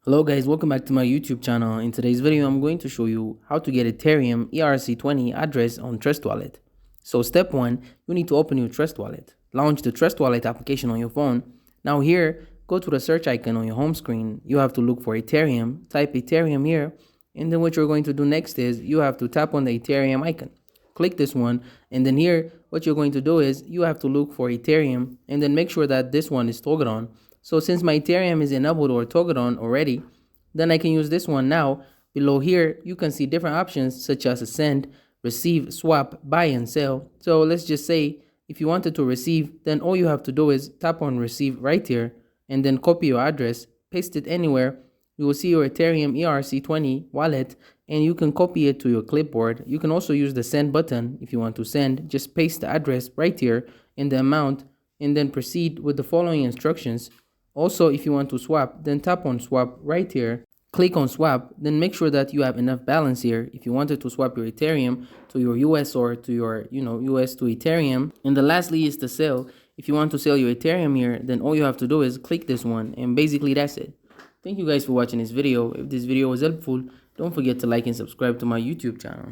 Hello guys, welcome back to my YouTube channel. In today's video, I'm going to show you how to get Ethereum ERC20 address on Trust Wallet. So step 1, you need to open your Trust Wallet. Launch the Trust Wallet application on your phone. Now here, go to the search icon on your home screen. You have to look for Ethereum, type Ethereum here, and then what you're going to do next is you have to tap on the Ethereum icon. Click this one, and then here, what you're going to do is you have to look for Ethereum and then make sure that this one is toggled on. So since my Ethereum is enabled or toggled on already, then I can use this one now. Below here, you can see different options such as send, receive, swap, buy, and sell. So let's just say if you wanted to receive, then all you have to do is tap on receive right here and then copy your address, paste it anywhere. You will see your Ethereum ERC20 wallet and you can copy it to your clipboard. You can also use the send button if you want to send. Just paste the address right here and the amount and then proceed with the following instructions. Also, if you want to swap, then tap on swap right here. Click on swap, then make sure that you have enough balance here. If you wanted to swap your Ethereum to your US or to your, US to Ethereum. And the lastly is the sell. If you want to sell your Ethereum here, then all you have to do is click this one and basically that's it. Thank you guys for watching this video. If this video was helpful, don't forget to like and subscribe to my YouTube channel.